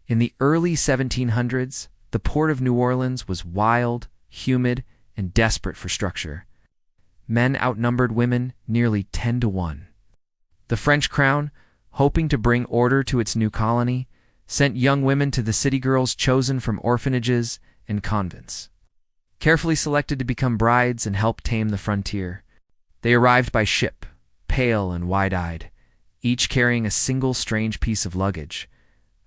In the early 1700s, the port of New Orleans was wild, humid, and desperate for structure. Men outnumbered women nearly 10 to 1. The French crown, hoping to bring order to its new colony, sent young women to the city girls chosen from orphanages and convents, carefully selected to become brides and help tame the frontier. They arrived by ship, pale and wide-eyed, each carrying a single strange piece of luggage,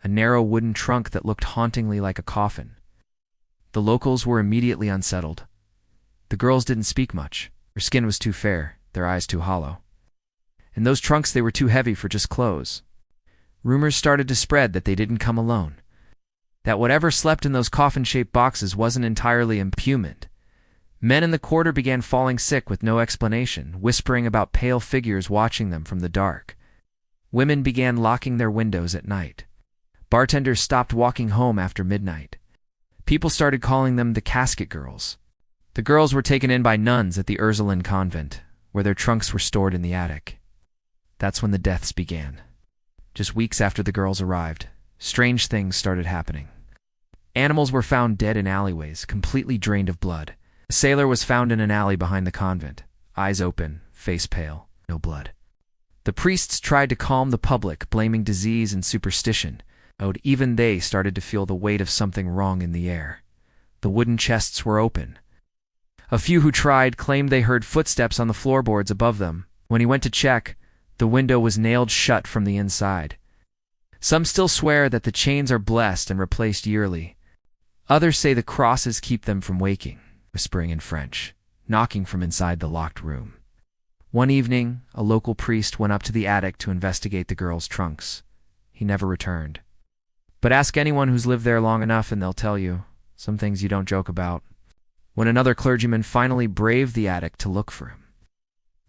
a narrow wooden trunk that looked hauntingly like a coffin. The locals were immediately unsettled. The girls didn't speak much. Their skin was too fair, their eyes too hollow. In those trunks they were too heavy for just clothes. Rumors started to spread that they didn't come alone, that whatever slept in those coffin-shaped boxes wasn't entirely human. Men in the quarter began falling sick with no explanation, whispering about pale figures watching them from the dark. Women began locking their windows at night. Bartenders stopped walking home after midnight. People started calling them the Casket girls. The girls were taken in by nuns at the Ursuline convent, where their trunks were stored in the attic. That's when the deaths began. Just weeks after the girls arrived, strange things started happening. Animals were found dead in alleyways, completely drained of blood. A sailor was found in an alley behind the convent, eyes open, face pale, no blood. The priests tried to calm the public, blaming disease and superstition. Even they started to feel the weight of something wrong in the air. The wooden chests were open. A few who tried claimed they heard footsteps on the floorboards above them. When he went to check, the window was nailed shut from the inside. Some still swear that the chains are blessed and replaced yearly. Others say the crosses keep them from waking, whispering in French, knocking from inside the locked room. One evening, a local priest went up to the attic to investigate the girls' trunks. He never returned. But ask anyone who's lived there long enough and they'll tell you some things you don't joke about. When another clergyman finally braved the attic to look for him,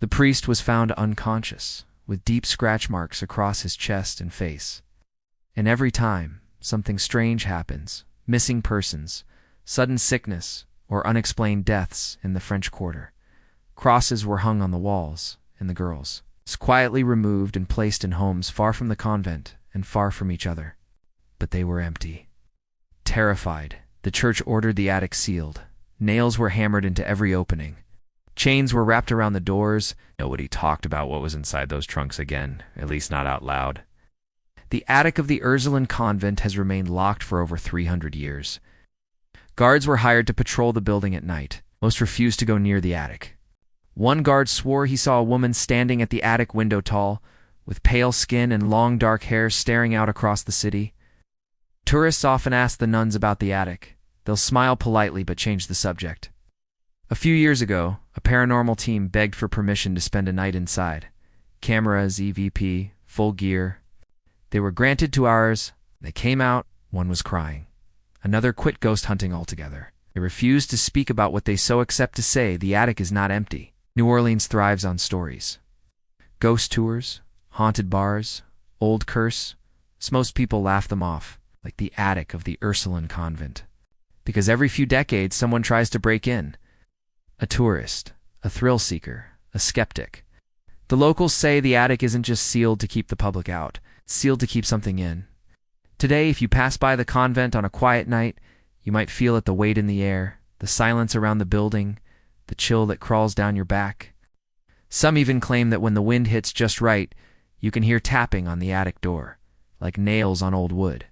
the priest was found unconscious, with deep scratch marks across his chest and face. And every time something strange happens, missing persons, sudden sickness, or unexplained deaths in the French Quarter, crosses were hung on the walls, and the girls quietly removed and placed in homes far from the convent and far from each other. But they were empty. Terrified, the church ordered the attic sealed. Nails were hammered into every opening. Chains were wrapped around the doors. Nobody talked about what was inside those trunks again, at least not out loud. The attic of the Ursuline convent has remained locked for over 300 years. Guards were hired to patrol the building at night. Most refused to go near the attic. One guard swore he saw a woman standing at the attic window tall, with pale skin and long dark hair staring out across the city. Tourists often ask the nuns about the attic. They'll smile politely but change the subject. A few years ago, a paranormal team begged for permission to spend a night inside. Cameras, EVP, full gear. They were granted 2 hours. They came out. One was crying. Another quit ghost hunting altogether. They refused to speak about what they so except to say the attic is not empty. New Orleans thrives on stories. Ghost tours, haunted bars, old curse. Most people laugh them off, like the attic of the Ursuline convent. Because every few decades someone tries to break in. A tourist, a thrill seeker, a skeptic. The locals say the attic isn't just sealed to keep the public out, it's sealed to keep something in. Today, if you pass by the convent on a quiet night, you might feel it, the weight in the air, the silence around the building, the chill that crawls down your back. Some even claim that when the wind hits just right, you can hear tapping on the attic door, like nails on old wood.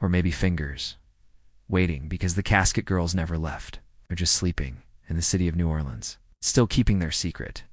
Or maybe fingers, waiting because the Casket girls never left. They're just sleeping in the city of New Orleans, still keeping their secret.